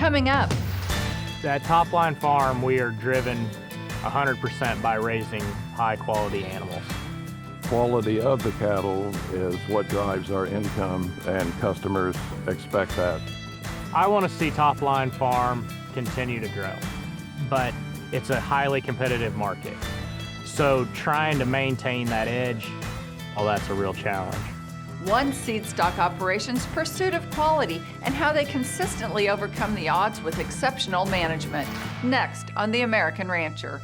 Coming up. At Top Line Farm, we are driven 100% by raising high-quality animals. Quality of the cattle is what drives our income, and customers expect that. I want to see Top Line Farm continue to grow, but it's a highly competitive market. So trying to maintain that edge, well, that's a real challenge. One seed stock operation's pursuit of quality and how they consistently overcome the odds with exceptional management. Next on The American Rancher.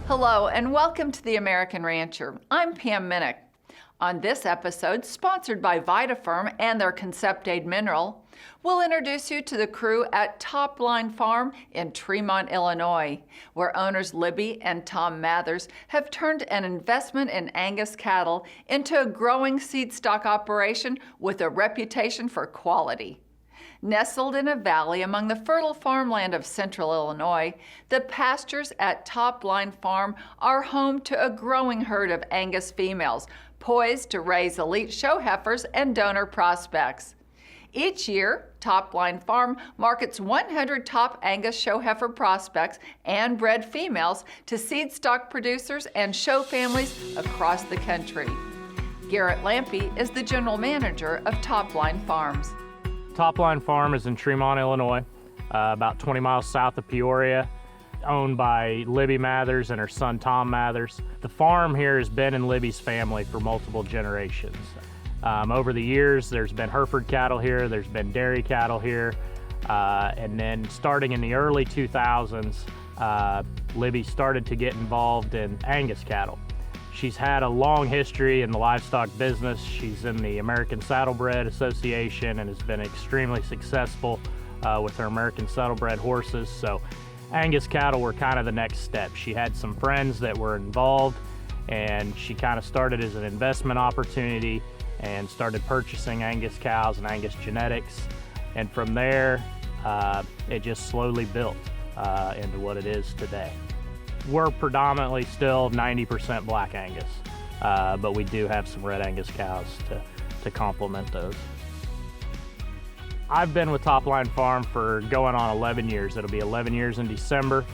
Hello and welcome to The American Rancher. I'm Pam Minnick. On this episode, sponsored by VitaFirm and their Conceptaid mineral, we'll introduce you to the crew at Top Line Farm in Tremont, Illinois, where owners Libby and Tom Mathers have turned an investment in Angus cattle into a growing seed stock operation with a reputation for quality. Nestled in a valley among the fertile farmland of central Illinois, the pastures at Top Line Farm are home to a growing herd of Angus females, poised to raise elite show heifers and donor prospects. Each year, Top Line Farm markets 100 top Angus show heifer prospects and bred females to seed stock producers and show families across the country. Garrett Lampe is the general manager of Top Line Farms. Top Line Farm is in Tremont, Illinois, about 20 miles south of Peoria, owned by Libby Mathers and her son Tom Mathers. The farm here has been in Libby's family for multiple generations. Over the years, there's been Hereford cattle here, there's been dairy cattle here, and then starting in the early 2000s, Libby started to get involved in Angus cattle. She's had a long history in the livestock business. She's in the American Saddlebred Association and has been extremely successful with her American Saddlebred horses. So Angus cattle were kind of the next step. She had some friends that were involved, and she kind of started as an investment opportunity and started purchasing Angus cows and Angus genetics. And from there, it just slowly built into what it is today. We're predominantly still 90% Black Angus, but we do have some Red Angus cows to complement those. I've been with Top Line Farm for going on 11 years. It'll be 11 years in December.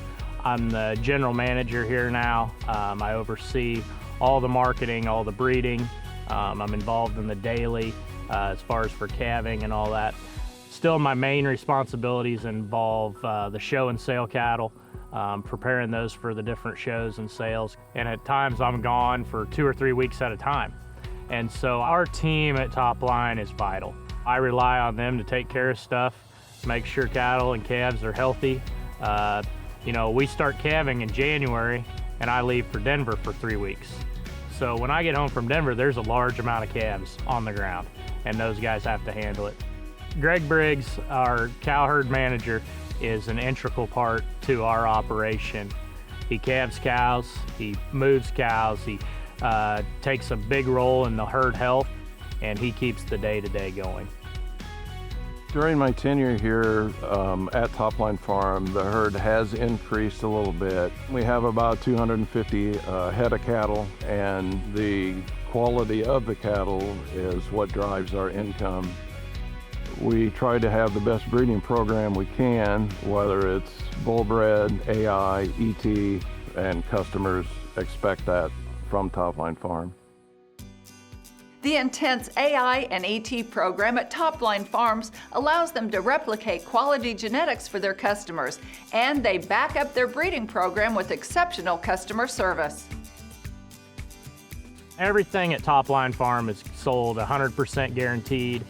I'm the general manager here now. I oversee all the marketing, all the breeding. I'm involved in the daily as far as for calving and all that. Still, my main responsibilities involve the show and sale cattle. Preparing those for the different shows and sales. And at times I'm gone for 2 or 3 weeks at a time. And so our team at Top Line is vital. I rely on them to take care of stuff, make sure cattle and calves are healthy. We start calving in January and I leave for Denver for 3 weeks. So when I get home from Denver, there's a large amount of calves on the ground and those guys have to handle it. Greg Briggs, our cow herd manager, is an integral part to our operation. He calves cows, he moves cows, he takes a big role in the herd health, and he keeps the day-to-day going. During my tenure here at Top Line Farm, the herd has increased a little bit. We have about 250 head of cattle, and the quality of the cattle is what drives our income. We try to have the best breeding program we can, whether it's bull bred, AI, ET, and customers expect that from Top Line Farm. The intense AI and ET program at Top Line Farms allows them to replicate quality genetics for their customers, and they back up their breeding program with exceptional customer service. Everything at Top Line Farm is sold 100% guaranteed.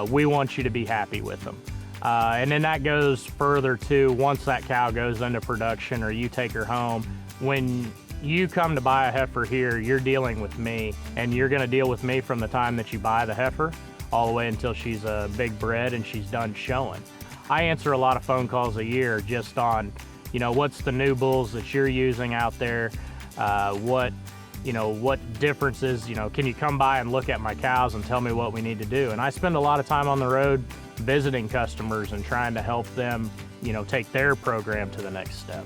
We want you to be happy with them. And then that goes further to once that cow goes into production or you take her home. When you come to buy a heifer here, you're dealing with me, and you're gonna deal with me from the time that you buy the heifer all the way until she's a big bred and she's done showing. I answer a lot of phone calls a year just on, what's the new bulls that you're using out there, what what differences, can you come by and look at my cows and tell me what we need to do? And I spend a lot of time on the road visiting customers and trying to help them, take their program to the next step.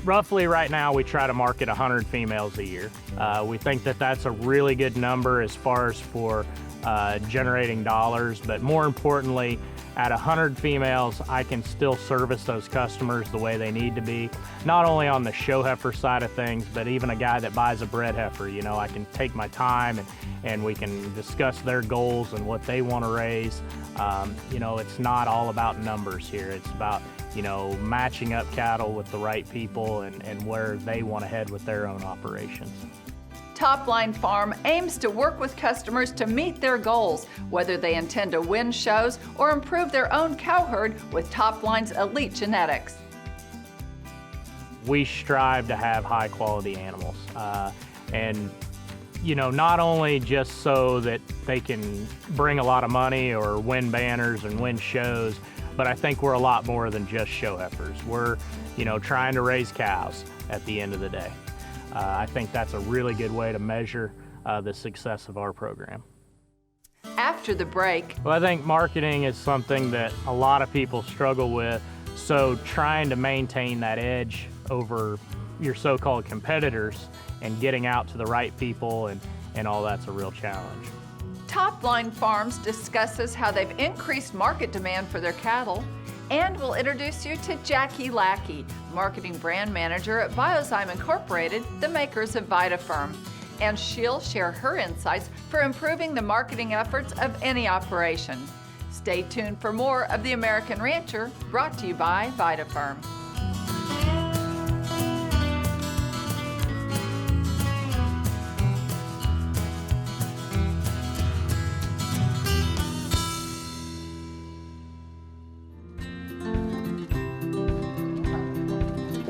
Roughly right now, we try to market 100 females a year. We think that that's a really good number as far as for generating dollars, but more importantly, at 100 females, I can still service those customers the way they need to be, not only on the show heifer side of things, but even a guy that buys a bred heifer. I can take my time and we can discuss their goals and what they want to raise. It's not all about numbers here. It's about, matching up cattle with the right people and where they want to head with their own operations. Topline Farm aims to work with customers to meet their goals, whether they intend to win shows or improve their own cow herd with Topline's elite genetics. We strive to have high quality animals. And not only just so that they can bring a lot of money or win banners and win shows, but I think we're a lot more than just show heifers. We're, trying to raise cows at the end of the day. I think that's a really good way to measure the success of our program. After the break, well, I think marketing is something that a lot of people struggle with, so trying to maintain that edge over your so-called competitors and getting out to the right people and all that's a real challenge. Topline Farms discusses how they've increased market demand for their cattle, and we'll introduce you to Jackie Lackey, Marketing Brand Manager at BioZyme Incorporated, the makers of VitaFirm. And she'll share her insights for improving the marketing efforts of any operation. Stay tuned for more of The American Rancher, brought to you by VitaFirm.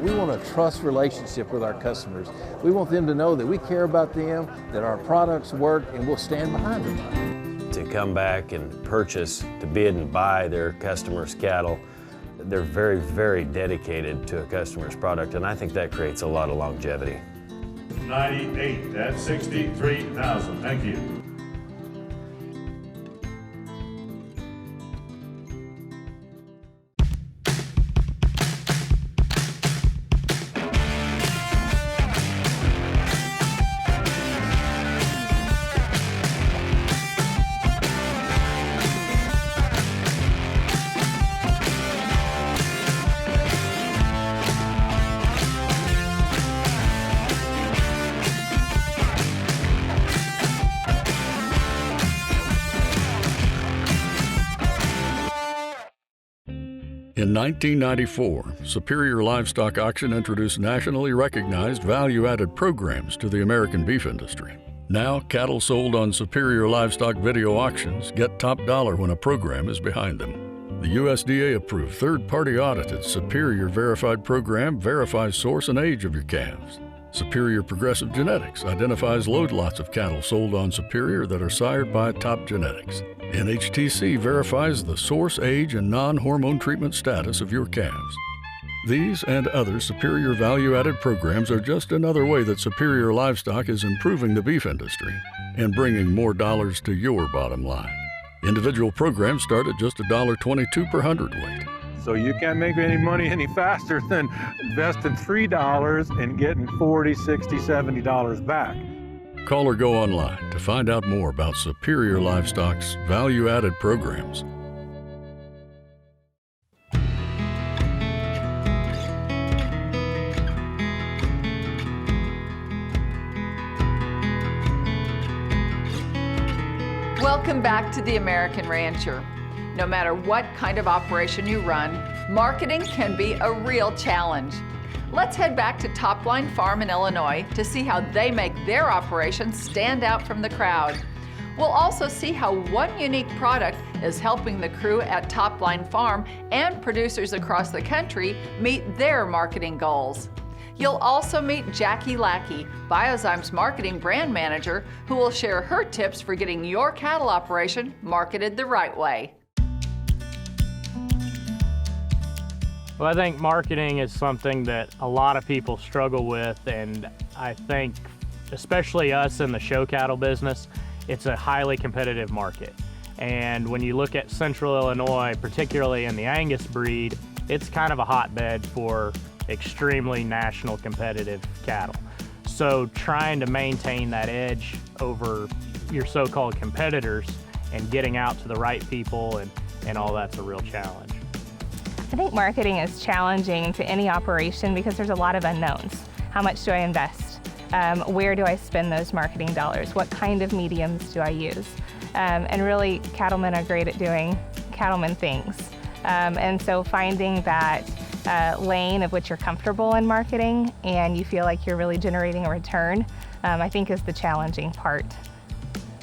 We want a trust relationship with our customers. We want them to know that we care about them, that our products work, and we'll stand behind them. To come back and purchase, to bid and buy their customers' cattle, they're very, very dedicated to a customer's product, and I think that creates a lot of longevity. 98, that's 63,000, thank you. In 1994, Superior Livestock Auction introduced nationally recognized value-added programs to the American beef industry. Now, cattle sold on Superior Livestock video auctions get top dollar when a program is behind them. The USDA-approved, third-party audited Superior Verified program verifies source and age of your calves. Superior Progressive Genetics identifies load lots of cattle sold on Superior that are sired by Top Genetics. NHTC verifies the source, age, and non-hormone treatment status of your calves. These and other Superior value-added programs are just another way that Superior Livestock is improving the beef industry and bringing more dollars to your bottom line. Individual programs start at just $1.22 per hundredweight. So you can't make any money any faster than investing $3 and getting $40, $60, $70 back. Call or go online to find out more about Superior Livestock's value-added programs. Welcome back to The American Rancher. No matter what kind of operation you run, marketing can be a real challenge. Let's head back to Topline Farm in Illinois to see how they make their operation stand out from the crowd. We'll also see how one unique product is helping the crew at Topline Farm and producers across the country meet their marketing goals. You'll also meet Jackie Lackey, BioZyme's marketing brand manager, who will share her tips for getting your cattle operation marketed the right way. Well, I think marketing is something that a lot of people struggle with, and I think, especially us in the show cattle business, it's a highly competitive market. And when you look at Central Illinois, particularly in the Angus breed, it's kind of a hotbed for extremely national competitive cattle. So trying to maintain that edge over your so-called competitors and getting out to the right people and all that's a real challenge. I think marketing is challenging to any operation because there's a lot of unknowns. How much do I invest? Where do I spend those marketing dollars? What kind of mediums do I use? And really, cattlemen are great at doing cattleman things. And so finding that lane of which you're comfortable in marketing and you feel like you're really generating a return, I think is the challenging part.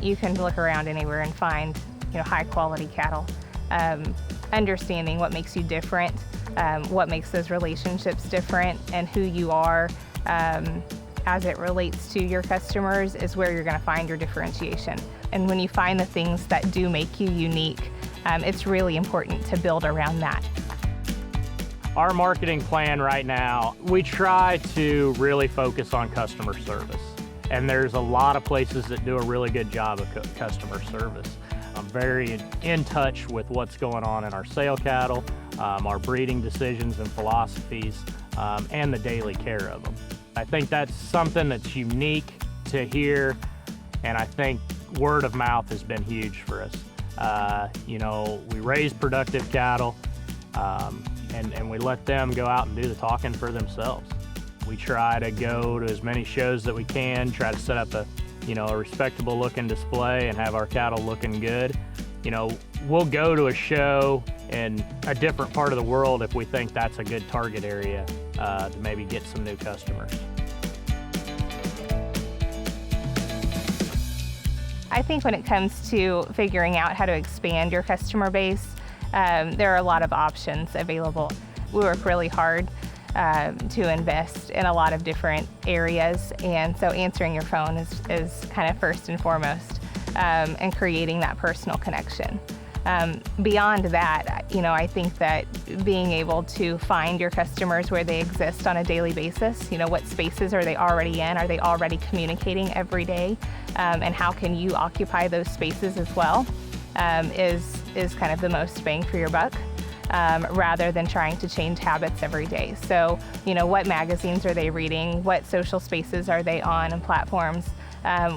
You can look around anywhere and find, high quality cattle. Understanding what makes you different, what makes those relationships different, and who you are as it relates to your customers is where you're going to find your differentiation. And when you find the things that do make you unique, it's really important to build around that. Our marketing plan right now, we try to really focus on customer service. And there's a lot of places that do a really good job of customer service. I'm very in touch with what's going on in our sale cattle, our breeding decisions and philosophies, and the daily care of them. I think that's something that's unique to here, and I think word of mouth has been huge for us. We raise productive cattle, and we let them go out and do the talking for themselves. We try to go to as many shows that we can, try to set up a respectable looking display and have our cattle looking good. We'll go to a show in a different part of the world if we think that's a good target area to maybe get some new customers. I think when it comes to figuring out how to expand your customer base, there are a lot of options available. We work really hard to invest in a lot of different areas, and so answering your phone is kind of first and foremost, and creating that personal connection. Beyond that, I think that being able to find your customers where they exist on a daily basis, what spaces are they already in? Are they already communicating every day? And how can you occupy those spaces as well, is kind of the most bang for your buck. Rather than trying to change habits every day. So, what magazines are they reading? What social spaces are they on and platforms?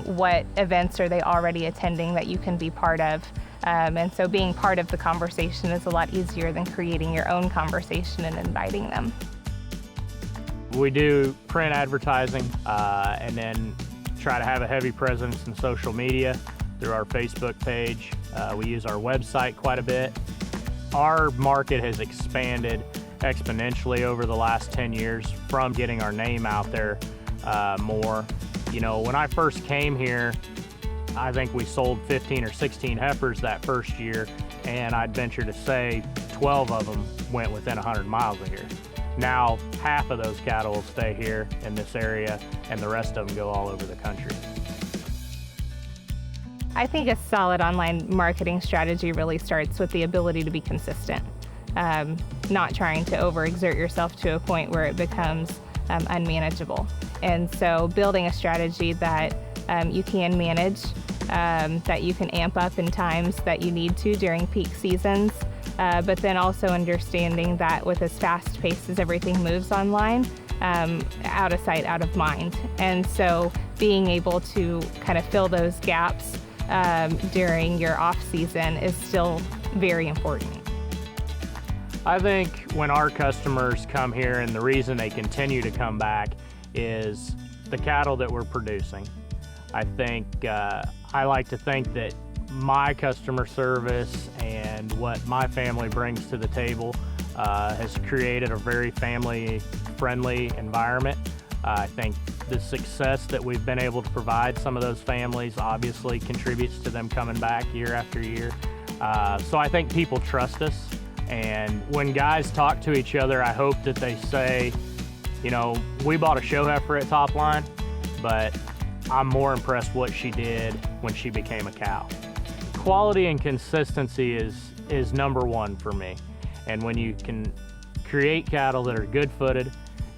What events are they already attending that you can be part of? And so being part of the conversation is a lot easier than creating your own conversation and inviting them. We do print advertising and then try to have a heavy presence in social media through our Facebook page. We use our website quite a bit. Our market has expanded exponentially over the last 10 years from getting our name out there more. When I first came here, I think we sold 15 or 16 heifers that first year, and I'd venture to say 12 of them went within 100 miles of here. Now, half of those cattle will stay here in this area, and the rest of them go all over the country. I think a solid online marketing strategy really starts with the ability to be consistent, not trying to overexert yourself to a point where it becomes unmanageable. And so building a strategy that you can manage, that you can amp up in times that you need to during peak seasons, but then also understanding that with as fast paced as everything moves online, out of sight, out of mind. And so being able to kind of fill those gaps during your off season is still very important. I think when our customers come here, and the reason they continue to come back, is the cattle that we're producing. I think I like to think that my customer service and what my family brings to the table has created a very family-friendly environment. I think the success that we've been able to provide some of those families obviously contributes to them coming back year after year. So I think people trust us, and when guys talk to each other, I hope that they say, we bought a show heifer at Top Line, but I'm more impressed what she did when she became a cow. Quality and consistency is number one for me, and when you can create cattle that are good-footed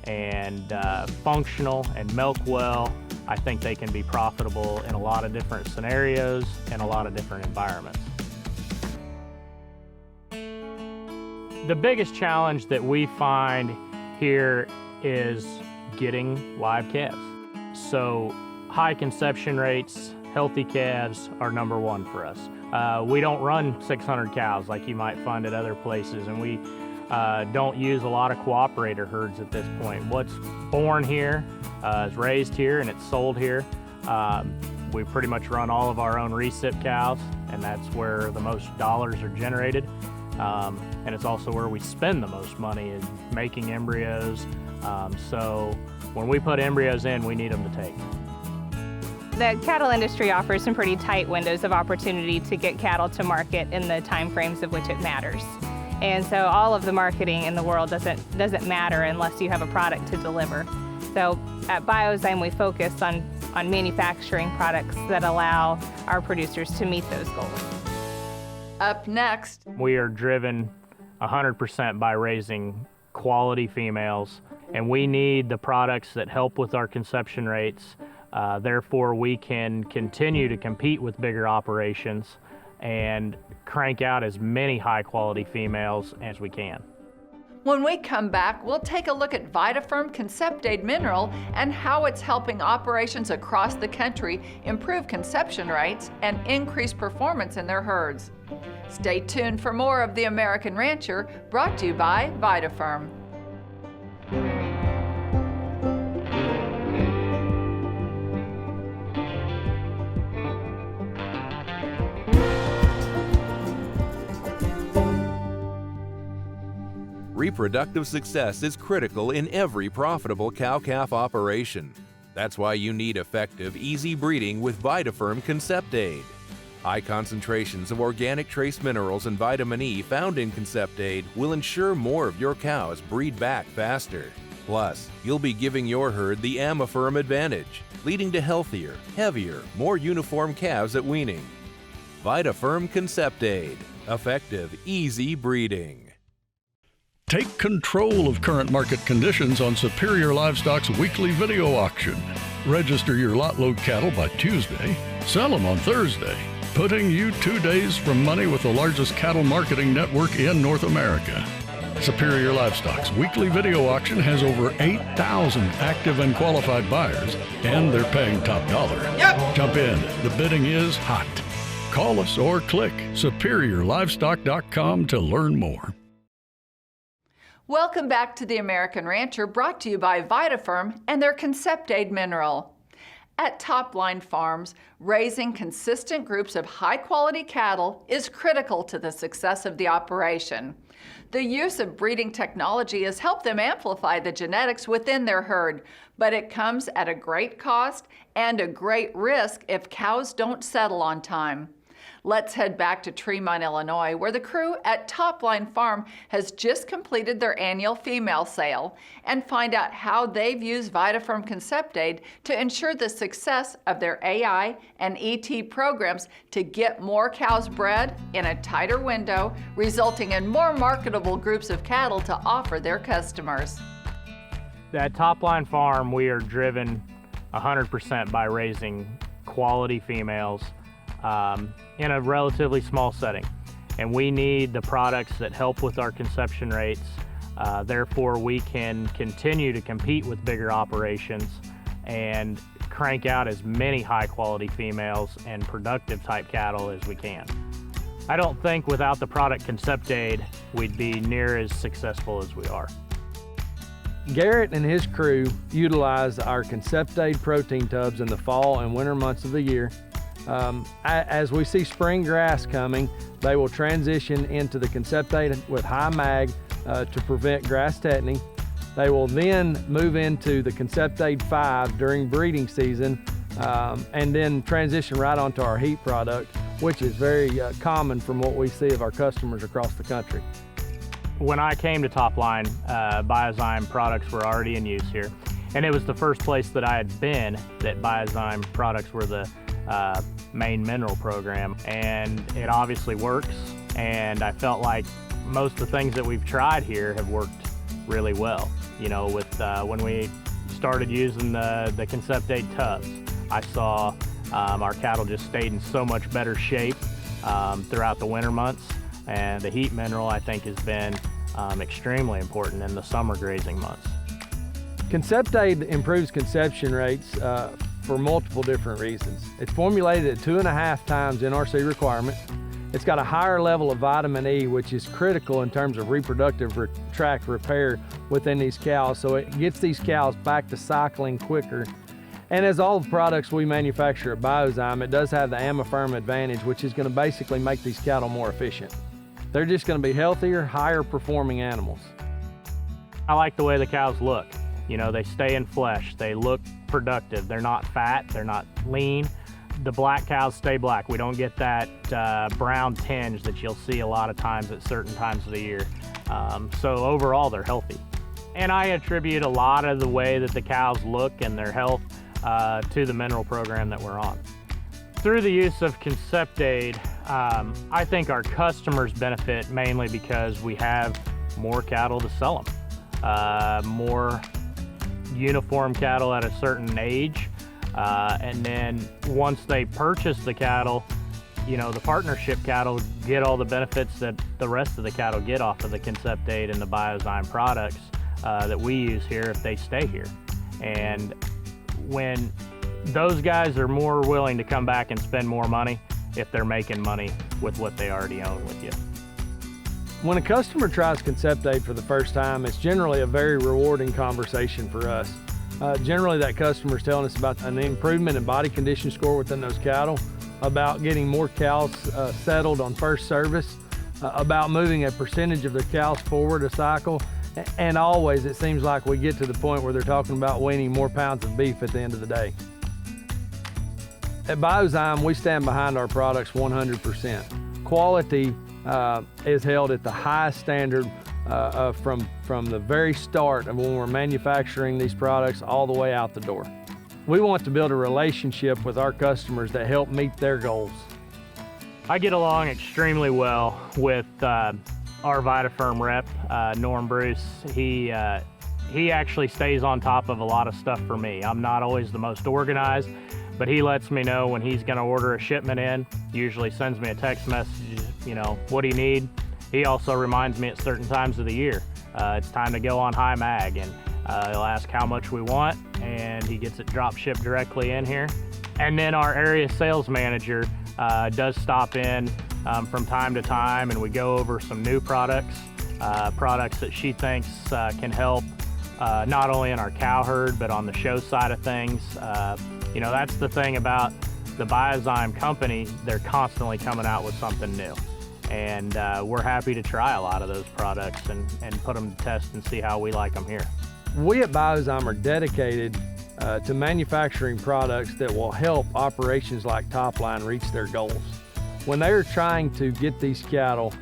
and functional and milk well, I think they can be profitable in a lot of different scenarios and a lot of different environments. The biggest challenge that we find here is getting live calves. So high conception rates, healthy calves are number one for us. We don't run 600 cows like you might find at other places, and we don't use a lot of cooperator herds at this point. What's born here is raised here and it's sold here. We pretty much run all of our own recip cows, and that's where the most dollars are generated. And it's also where we spend the most money is making embryos. So when we put embryos in, we need them to take. The cattle industry offers some pretty tight windows of opportunity to get cattle to market in the time frames of which it matters. And so all of the marketing in the world doesn't matter unless you have a product to deliver. So at BioZyme, we focus on manufacturing products that allow our producers to meet those goals. Up next, we are driven 100% by raising quality females, and we need the products that help with our conception rates. Therefore, we can continue to compete with bigger operations and crank out as many high-quality females as we can. when we come back, we'll take a look at VitaFerm Conceptaid Mineral and how it's helping operations across the country improve conception rates and increase performance in their herds. Stay tuned for more of The American Rancher, brought to you by VitaFerm. Reproductive success is critical in every profitable cow-calf operation. That's why you need effective, easy breeding with VitaFerm Conceptaid. High concentrations of organic trace minerals and vitamin E found in Conceptaid will ensure more of your cows breed back faster. Plus, you'll be giving your herd the AmaFerm advantage, leading to healthier, heavier, more uniform calves at weaning. VitaFerm Conceptaid. Effective, easy breeding. Take control of current market conditions on Superior Livestock's weekly video auction. Register your lot load cattle by Tuesday, sell them on Thursday, putting you 2 days from money with the largest cattle marketing network in North America. Superior Livestock's weekly video auction has over 8,000 active and qualified buyers, and they're paying top dollar. Yep. Jump in. The bidding is hot. Call us or click superiorlivestock.com to learn more. Welcome back to The American Rancher, brought to you by VitaFerm and their Conceptaid Mineral. At Topline Farms, raising consistent groups of high-quality cattle is critical to the success of the operation. The use of breeding technology has helped them amplify the genetics within their herd, but it comes at a great cost and a great risk if cows don't settle on time. Let's head back to Tremont, Illinois, where the crew at Topline Farm has just completed their annual female sale, and find out how they've used VitaFerm Conceptaid to ensure the success of their AI and ET programs to get more cows bred in a tighter window, resulting in more marketable groups of cattle to offer their customers. At Topline Farm, we are driven 100% by raising quality females in a relatively small setting, and we need the products that help with our conception rates. Therefore, we can continue to compete with bigger operations and crank out as many high-quality females and productive type cattle as we can. I don't think without the product Conceptaid we'd be near as successful as we are. Garrett and his crew utilize our Conceptaid protein tubs in the fall and winter months of the year. As we see spring grass coming, they will transition into the Conceptaid with high mag to prevent grass tetany. They will then move into the Conceptaid 5 during breeding season, and then transition right onto our heat product, which is very common from what we see of our customers across the country. When I came to Topline, BioZyme products were already in use here, and it was the first place that I had been that BioZyme products were the main mineral program, and it obviously works, and I felt like most of the things that we've tried here have worked really well. You know, with when we started using the Conceptaid tubs, I saw our cattle just stayed in so much better shape throughout the winter months, and the heat mineral I think has been extremely important in the summer grazing months. Conceptaid improves conception rates for multiple different reasons. It's formulated at 2.5 times NRC requirement. It's got a higher level of vitamin E, which is critical in terms of reproductive tract repair within these cows, so it gets these cows back to cycling quicker. And as all the products we manufacture at BioZyme, it does have the AmaFirm advantage, which is going to basically make these cattle more efficient. They're just going to be healthier, higher performing animals. I like the way the cows look. You know, they stay in flesh, they look productive, they're not fat, they're not lean. The black cows stay black. We don't get that brown tinge that you'll see a lot of times at certain times of the year. So overall, they're healthy. And I attribute a lot of the way that the cows look and their health to the mineral program that we're on. Through the use of Conceptaid, I think our customers benefit mainly because we have more cattle to sell them, more uniform cattle at a certain age. And then once they purchase the cattle, you know, the partnership cattle get all the benefits that the rest of the cattle get off of the Conceptaid and the BioZyme products that we use here if they stay here. And when those guys are more willing to come back and spend more money if they're making money with what they already own with you. When a customer tries Conceptaid for the first time, it's generally a very rewarding conversation for us. Generally, that customer is telling us about an improvement in body condition score within those cattle, about getting more cows settled on first service, about moving a percentage of their cows forward a cycle, and always it seems like we get to the point where they're talking about weaning more pounds of beef at the end of the day. At BioZyme, we stand behind our products 100%. Quality is held at the highest standard from the very start of when we're manufacturing these products all the way out the door. We want to build a relationship with our customers that help meet their goals. I get along extremely well with our VitaFirm rep, Norm Bruce. He actually stays on top of a lot of stuff for me. I'm not always the most organized, but he lets me know when he's gonna order a shipment in, usually sends me a text message, you know, what do you need? He also reminds me at certain times of the year, it's time to go on high mag, and he'll ask how much we want, and he gets it drop shipped directly in here. And then our area sales manager does stop in from time to time, and we go over some new products that she thinks can help not only in our cow herd, but on the show side of things. You know, that's the thing about the BioZyme company, they're constantly coming out with something new. And we're happy to try a lot of those products and put them to test and see how we like them here. We at BioZyme are dedicated to manufacturing products that will help operations like Topline reach their goals. When they're trying to get these cattle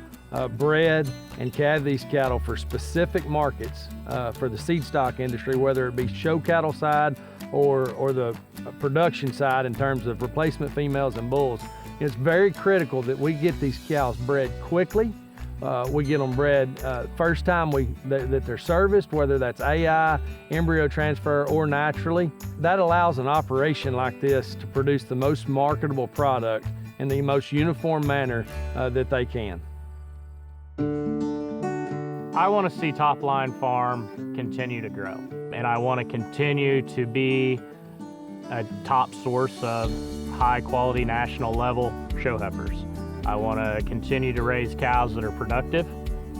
bred and calve these cattle for specific markets for the seed stock industry, whether it be show cattle side or the production side in terms of replacement females and bulls, it's very critical that we get these cows bred quickly. We get them bred first time that they're serviced, whether that's AI, embryo transfer, or naturally. That allows an operation like this to produce the most marketable product in the most uniform manner that they can. I want to see Topline Farm continue to grow, and I want to continue to be a top source of high quality national level show heifers. I want to continue to raise cows that are productive,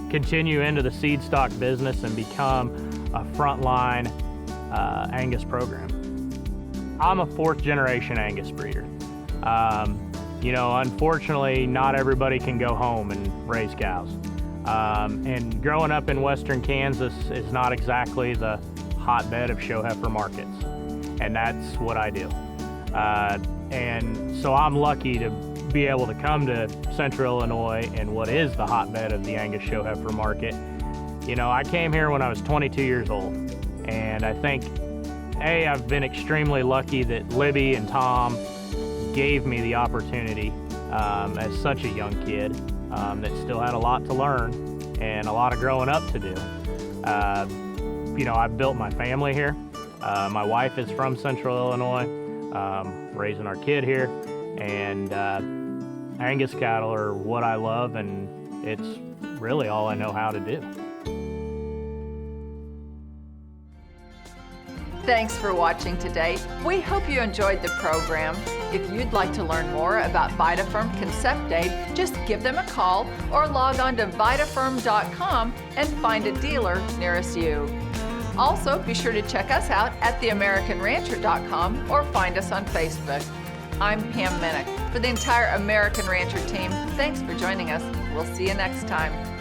continue into the seed stock business, and become a frontline Angus program. I'm a 4th generation Angus breeder. You know, unfortunately, not everybody can go home and raise cows. And growing up in western Kansas is not exactly the hotbed of show heifer markets, and that's what I do. And so I'm lucky to be able to come to Central Illinois in what is the hotbed of the Angus show heifer market. You know, I came here when I was 22 years old, and I think, I've been extremely lucky that Libby and Tom gave me the opportunity as such a young kid that still had a lot to learn and a lot of growing up to do. You know, I've built my family here. My wife is from Central Illinois, raising our kid here, and Angus cattle are what I love, and it's really all I know how to do. Thanks for watching today. We hope you enjoyed the program. If you'd like to learn more about BioZyme Conceptaid, just give them a call or log on to BioZyme.com and find a dealer nearest you. Also, be sure to check us out at theamericanrancher.com or find us on Facebook. I'm Pam Minnick. For the entire American Rancher team, thanks for joining us. We'll see you next time.